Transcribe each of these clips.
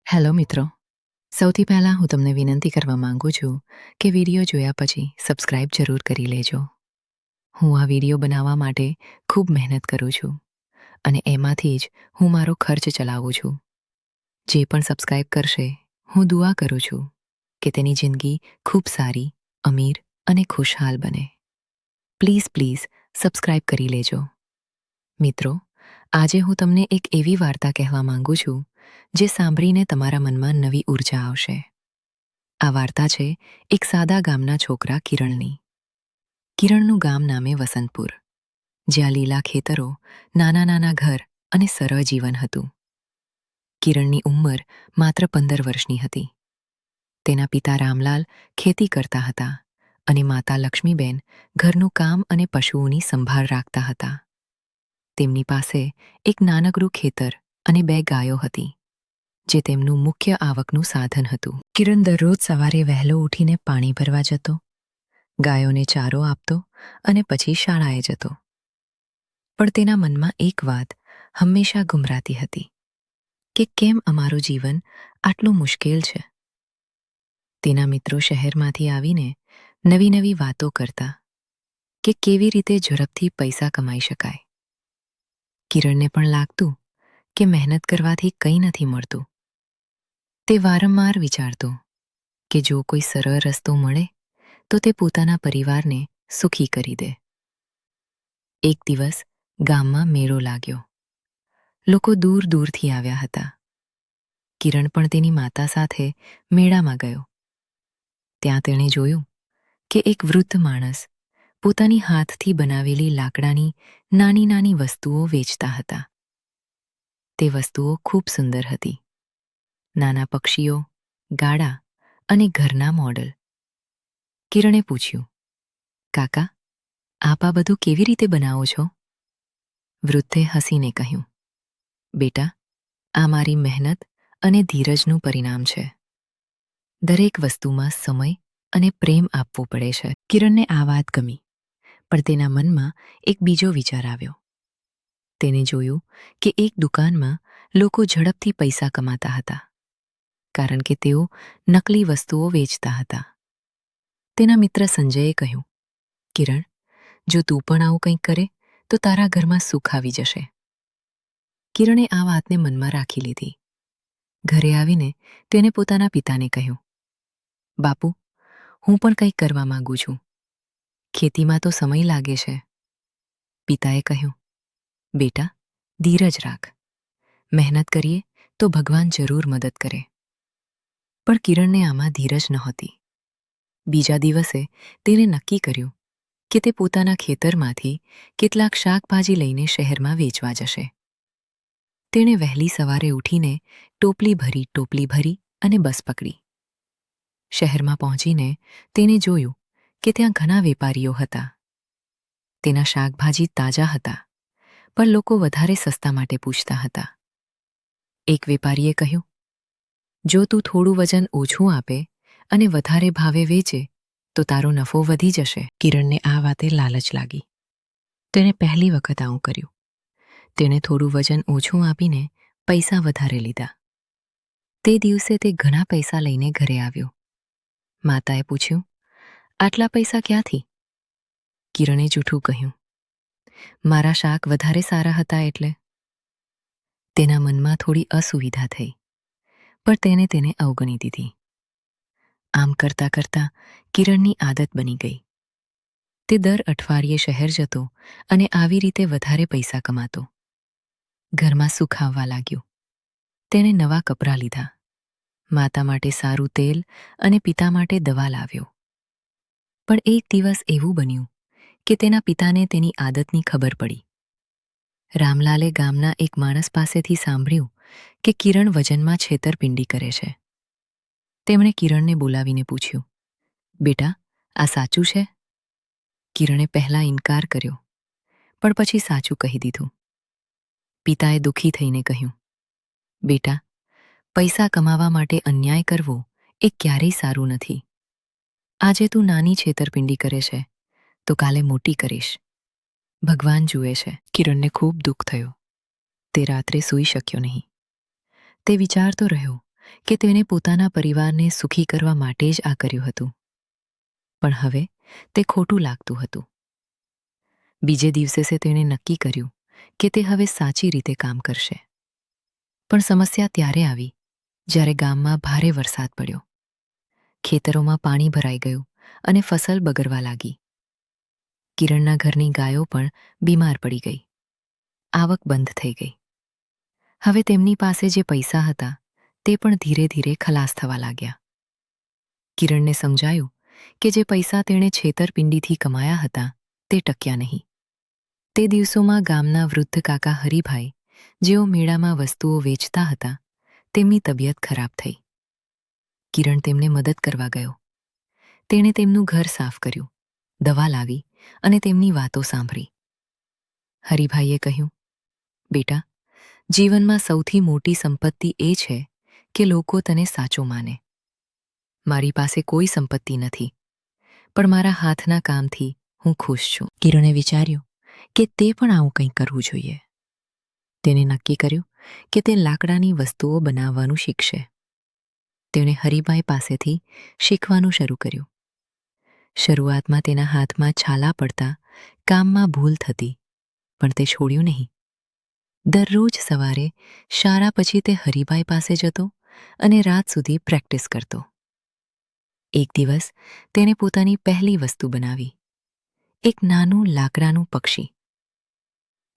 Hello મિત્રો, સૌથી પહેલાં હું તમને વિનંતી કરવા માંગુ છું કે વિડીયો જોયા પછી સબસ્ક્રાઇબ જરૂર કરી લેજો. હું આ વિડીયો બનાવવા માટે ખૂબ મહેનત કરું છું અને એમાંથી જ હું મારો ખર્ચ ચલાવું છું. જે પણ સબસ્ક્રાઇબ કરશે, હું દુઆ કરું છું કે તેની જિંદગી ખૂબ સારી, અમીર અને ખુશહાલ બને. પ્લીઝ સબસ્ક્રાઇબ કરી લેજો. મિત્રો, આજે હું તમને એક એવી વાર્તા કહેવા માંગુ છું જે સાંભળીને તમારા મનમાં નવી ઊર્જા આવશે. આ વાર્તા છે એક સાદા ગામના છોકરા કિરણની. કિરણનું ગામ નામે વસંતપુર, જ્યાં લીલા ખેતરો, નાના ઘર અને સરળ જીવન હતું. કિરણની ઉંમર માત્ર 15 વર્ષની હતી. તેના પિતા રામલાલ ખેતી કરતા હતા અને માતા લક્ષ્મીબેન ઘરનું કામ અને પશુઓની સંભાળ રાખતા હતા. તેમની પાસે એક નાનકડું ખેતર અને 2 ગાયો હતી, જે તેમનું મુખ્ય આવકનું સાધન હતું. કિરણ દરરોજ સવારે વહેલો ઉઠીને પાણી ભરવા જતો, ગાયોને ચારો આપતો અને પછી શાળાએ જતો. પણ તેના મનમાં એક વાત હંમેશા ગુમરાતી હતી કે કેમ અમારું જીવન આટલું મુશ્કેલ છે. તેના મિત્રો શહેરમાંથી આવીને નવી વાતો કરતા કે કેવી રીતે ઝડપથી પૈસા કમાઈ શકાય. કિરણને પણ લાગતું કે મહેનત કરવાથી કંઈ નથી મળતું. તે વારંવાર વિચારતો કે જો કોઈ સરળ રસ્તો મળે તો તે પોતાના પરિવારને સુખી કરી દે. એક દિવસ ગામમાં મેળો લાગ્યો. લોકો દૂરથી આવ્યા હતા. કિરણ પણ તેની માતા સાથે મેળામાં ગયો. ત્યાં તેણે જોયું કે એક વૃદ્ધ માણસ પોતાની હાથથી બનાવેલી લાકડાની નાની વસ્તુઓ વેચતા હતા. તે વસ્તુઓ ખૂબ સુંદર હતી. નાના પક્ષીઓ, ગાડા અને ઘરના મોડલ. કિરણે પૂછ્યું, કાકા, આપ આ બધું કેવી રીતે બનાવો છો? વૃદ્ધે હસીને કહ્યું, બેટા, આ મારી મહેનત અને ધીરજનું પરિણામ છે. દરેક વસ્તુમાં સમય અને પ્રેમ આપવો પડે છે. કિરણને આ વાત ગમી, પણ તેના મનમાં એક બીજો વિચાર આવ્યો. તેને જોયું કે એક દુકાનમાં લોકો ઝડપથી પૈસા કમાતા હતા, કારણ કે તેઓ નકલી વસ્તુઓ વેચતા હતા. તેના મિત્ર સંજયે કહ્યું, કિરણ, જો તું પણ આવું કંઈક કરે તો તારા ઘરમાં સુખ આવી જશે. કિરણે આ વાતને મનમાં રાખી લીધી. ઘરે આવીને તેને પોતાના પિતાને કહ્યું, બાપુ, હું પણ કંઈક કરવા માંગુ છું. ખેતીમાં તો સમય લાગે છે. પિતાએ કહ્યું, બેટા, ધીરજ રાખ. મહેનત કરીએ તો ભગવાન જરૂર મદદ કરે. પણ કિરણને આમાં ધીરજ નહોતી. બીજા દિવસે તેને નક્કી કર્યું કે તે પોતાના ખેતરમાંથી કેટલાક શાકભાજી લઈને શહેરમાં વેચવા જશે. તેણે વહેલી સવારે ઉઠીને ટોપલી ભરી અને બસ પકડી. શહેરમાં પહોંચીને તેને જોયું કે ત્યાં ઘણા વેપારીઓ હતા. તેના શાકભાજી તાજા હતા, પણ લોકો વધારે સસ્તા માટે પૂછતા હતા. એક વેપારીએ કહ્યું, જો તું થોડું વજન ઓછું આપે અને વધારે ભાવે વેચે તો તારો નફો વધી જશે. કિરણને આ વાતે લાલચ લાગી. તેણે પહેલી વખત આવું કર્યું. તેણે થોડું વજન ઓછું આપીને પૈસા વધારે લીધા. તે દિવસે તે ઘણા પૈસા લઈને ઘરે આવ્યો. માતાએ પૂછ્યું, આટલા પૈસા ક્યાંથી? કિરણે જૂઠું કહ્યું, મારા શાક વધારે સારા હતા એટલે. તેના મનમાં થોડી અસુવિધા થઈ, પણ તેને અવગણી દીધી. આમ કરતાં કિરણની આદત બની ગઈ. તે દર અઠવાડિયે શહેર જતો અને આવી રીતે વધારે પૈસા કમાતો. ઘરમાં સુખ આવવા લાગ્યું. તેણે નવા કપડાં લીધા, માતા માટે સારું તેલ અને પિતા માટે દવા લાવ્યો. પણ એક દિવસ એવું બન્યું કે તેના પિતાને તેની આદતની ખબર પડી. રામલાલે ગામના એક માણસ પાસેથી સાંભળ્યું કે કિરણ વજનમાં છેતરપિંડી કરે છે. તેમણે કિરણને બોલાવીને પૂછ્યું, બેટા, આ સાચું છે? કિરણે પહેલા ઇનકાર કર્યો, પણ પછી સાચું કહી દીધું. પિતાએ દુઃખી થઈને કહ્યું, બેટા, પૈસા કમાવા માટે અન્યાય કરવો એ ક્યારેય સારું નથી. આજે તું નાની છેતરપિંડી કરે છે તો કાલે મોટી કરીશ. ભગવાન જુએ છે. કિરણને ખૂબ દુઃખ થયું. તે રાત્રે સૂઈ શક્યો નહીં. તે વિચારતો રહ્યો કે તેણે પોતાના પરિવારને સુખી કરવા માટે જ આ કર્યું હતું, પણ હવે તે ખોટું લાગતું હતું. બીજે દિવસે તેણે નક્કી કર્યું કે તે હવે સાચી રીતે કામ કરશે. પણ સમસ્યા ત્યારે આવી જ્યારે ગામમાં ભારે વરસાદ પડ્યો. ખેતરોમાં પાણી ભરાઈ ગયું અને ફસલ બગડવા લાગી. કિરણના ઘરની ગાયો પણ બીમાર પડી ગઈ. આવક બંધ થઈ ગઈ. હવે તેમની પાસે જે પૈસા હતા તે પણ ધીરે ધીરે ખલાસ થવા લાગ્યા. કિરણને સમજાયું કે જે પૈસા તેણે છેતરપિંડીથી કમાયા હતા તે ટક્યા નહીં. તે દિવસોમાં ગામના વૃદ્ધ કાકા હરિભાઈ, જેઓ મેળામાં વસ્તુઓ વેચતા હતા, તેમની તબિયત ખરાબ થઈ. કિરણ તેમને મદદ કરવા ગયો. તેણે તેમનું ઘર સાફ કર્યું, દવા લાવી અને તેમની વાતો સાંભળી. હરિભાઈએ કહ્યું, બેટા, જીવનમાં સૌથી મોટી સંપત્તિ એ છે કે લોકો તને સાચો માને. મારી પાસે કોઈ સંપત્તિ નથી, પણ મારા હાથના કામથી હું ખુશ છું. કિરણે વિચાર્યું કે તે પણ આવું કંઈક કરવું જોઈએ. તેણે નક્કી કર્યું કે તે લાકડાની વસ્તુઓ બનાવવાનું શીખશે. તેણે હરિભાઈ પાસેથી શીખવાનું શરૂ કર્યું. શરૂઆતમાં તેના હાથમાં છાલા પડતા, કામમાં ભૂલ થતી, પણ તે છોડ્યું નહીં. દરરોજ સવારે શાળા પછી તે હરિભાઈ પાસે જતો અને રાત સુધી પ્રેક્ટિસ કરતો. એક દિવસ તેણે પોતાની પહેલી વસ્તુ બનાવી, એક નાનું લાકડાનું પક્ષી.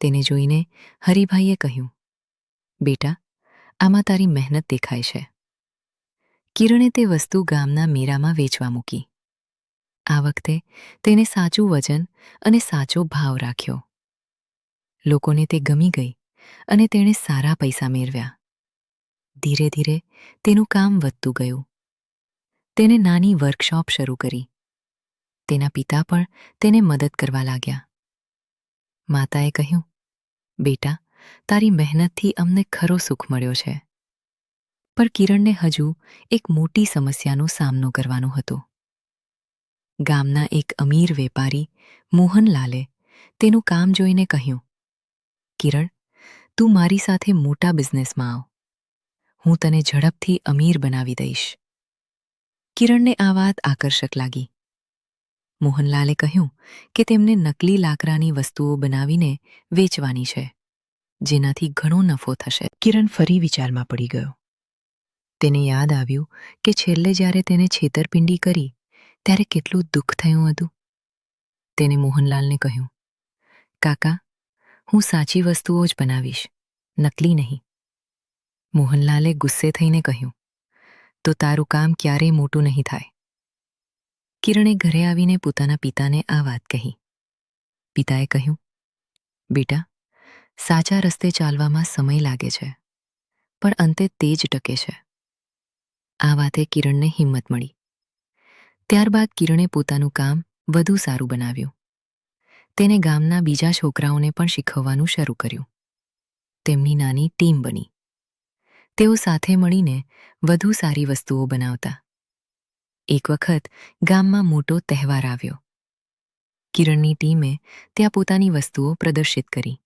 તેને જોઈને હરિભાઈએ કહ્યું, બેટા, આમાં તારી મહેનત દેખાય છે. કિરણે તે વસ્તુ ગામના મેળામાં વેચવા મૂકી. આ વખતે તેને સાચું વજન અને સાચો ભાવ રાખ્યો. લોકોને તે ગમી ગઈ અને તેણે સારા પૈસા મેળવ્યા. ધીરે ધીરે તેનું કામ વધતું ગયું. તેને નાની વર્કશોપ શરૂ કરી. તેના પિતા પણ તેને મદદ કરવા લાગ્યા. માતાએ કહ્યું, બેટા, તારી મહેનતથી અમને ખરો સુખ મળ્યો છે. પણ કિરણને હજુ એક મોટી સમસ્યાનો સામનો કરવાનો હતો. ગામના એક અમીર વેપારી મોહનલાલે તેનું કામ જોઈને કહ્યું, કિરણ, તું મારી સાથે મોટા બિઝનેસમાં આવ. હું તને ઝડપથી અમીર બનાવી દઈશ. કિરણને આ વાત આકર્ષક લાગી. મોહનલાલે કહ્યું કે તેમને નકલી લાકડાની વસ્તુઓ બનાવીને વેચવાની છે, જેનાથી ઘણો નફો થશે. કિરણ ફરી વિચારમાં પડી ગયો. તેને યાદ આવ્યું કે છેલ્લે જ્યારે તેને છેતરપિંડી કરી ત્યારે કેટલું દુઃખ થયું હતું. તેને મોહનલાલને કહ્યું, કાકા, હું સાચી વસ્તુઓ જ બનાવીશ, નકલી નહીં. મોહનલાલે ગુસ્સે થઈને કહ્યું, તો તારું કામ ક્યારેય મોટું નહીં થાય. કિરણે ઘરે આવીને પોતાના પિતાને આ વાત કહી. પિતાએ કહ્યું, બેટા, સાચા રસ્તે ચાલવામાં સમય લાગે છે, પણ અંતે તે જ ટકે છે. આ વાતે કિરણને હિંમત મળી. ત્યારબાદ કિરણે પોતાનું કામ વધુ સારું બનાવ્યું. તેને ગામના બીજા છોકરાઓને પણ શીખવવાનું શરૂ કર્યું. તેમની નાની ટીમ બની. તેઓ સાથે મળીને વધુ સારી વસ્તુઓ બનાવતા. એક વખત ગામમાં મોટો તહેવાર આવ્યો. કિરણની ટીમે ત્યાં પોતાની વસ્તુઓ પ્રદર્શિત કરી.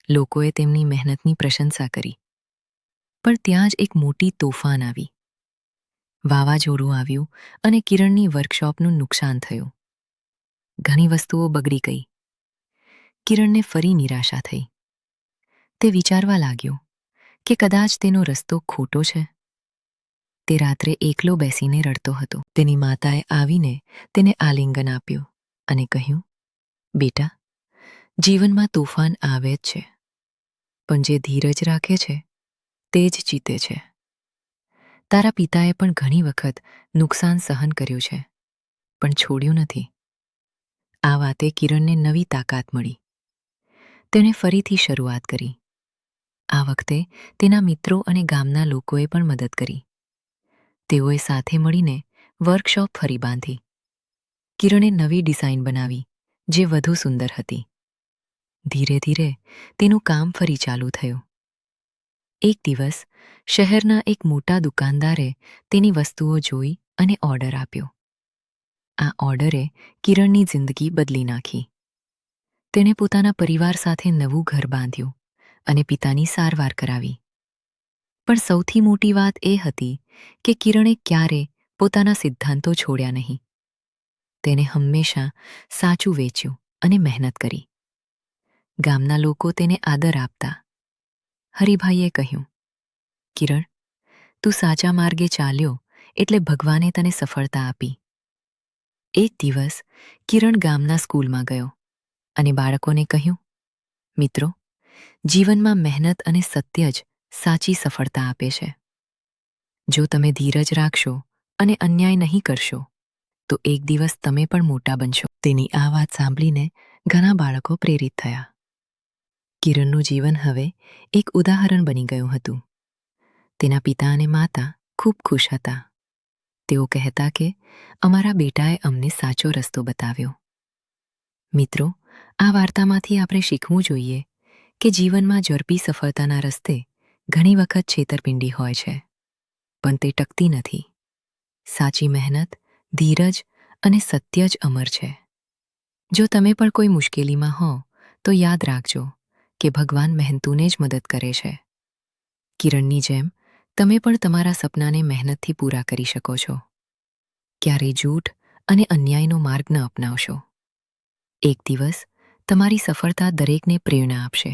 લોકોએ તેમની મહેનતની પ્રશંસા કરી. પણ ત્યાં જ એક મોટી તોફાન આવી. વાવાઝોડું આવ્યું અને કિરણની વર્કશોપનું નુકસાન થયું. ઘણી વસ્તુઓ બગડી ગઈ. કિરણને ફરી નિરાશા થઈ. તે વિચારવા લાગ્યો કે કદાચ તેનો રસ્તો ખોટો છે. તે રાત્રે એકલો બેસીને રડતો હતો. તેની માતાએ આવીને તેને આલિંગન આપ્યું અને કહ્યું, બેટા, જીવનમાં તોફાન આવે જ છે, પણ જે ધીરજ રાખે છે તે જ જીતે છે. તારા પિતાએ પણ ઘણી વખત નુકસાન સહન કર્યું છે, પણ છોડ્યું નથી. આ વાતે કિરણને નવી તાકાત મળી. તેણે ફરીથી શરૂઆત કરી. આ વખતે તેના મિત્રો અને ગામના લોકોએ પણ મદદ કરી. તેઓએ સાથે મળીને વર્કશોપ ફરી બાંધી. કિરણે નવી ડિઝાઇન બનાવી જે વધુ સુંદર હતી. ધીરે ધીરે તેનું કામ ફરી ચાલુ થયું. એક દિવસ શહેરના એક મોટા દુકાનદારે તેની વસ્તુઓ જોઈ અને ઓર્ડર આપ્યો. આ ઓર્ડરે કિરણની જિંદગી બદલી નાખી. તેણે પોતાના પરિવાર સાથે નવું ઘર બાંધ્યું અને પિતાની સારવાર કરાવી. પણ સૌથી મોટી વાત એ હતી કે કિરણે ક્યારે પોતાના સિદ્ધાંતો છોડ્યા નહીં. તેને હંમેશા સાચું વેચ્યું અને મહેનત કરી. ગામના લોકો તેને આદર આપતા. હરિભાઈએ કહ્યું, કિરણ, તું સાચા માર્ગે ચાલ્યો એટલે ભગવાને તને સફળતા આપી. એક દિવસ કિરણ ગામના સ્કૂલમાં ગયો અને બાળકોને કહ્યું, મિત્રો, જીવનમાં મહેનત અને સત્ય જ સાચી સફળતા આપે છે. જો તમે ધીરજ રાખશો અને અન્યાય નહીં કરશો તો એક દિવસ તમે પણ મોટા બનશો. તેની આ વાત સાંભળીને ઘણા બાળકો પ્રેરિત થયા. કિરણનું જીવન હવે એક ઉદાહરણ બની ગયું હતું. તેના પિતા અને માતા ખૂબ ખુશ હતા. તેઓ કહેતા કે અમારા બેટાએ અમને સાચો રસ્તો બતાવ્યો. મિત્રો, આ વાર્તામાંથી આપણે શીખવું જોઈએ કે જીવનમાં ઝડપી સફળતાના રસ્તે ઘણી વખત છેતરપિંડી હોય છે, પણ તે ટકતી નથી. સાચી મહેનત, ધીરજ અને સત્ય જ અમર છે. જો તમે પણ કોઈ મુશ્કેલીમાં હો તો યાદ રાખજો કે ભગવાન મહેનતુને જ મદદ કરે છે. કિરણની જેમ તમે પણ તમારા સપનાને મહેનતથી પૂરા કરી શકો છો. ક્યારેય જૂઠ અને અન્યાયનો માર્ગ ન અપનાવશો. એક દિવસ તમારી સફળતા દરેકને પ્રેરણા આપશે.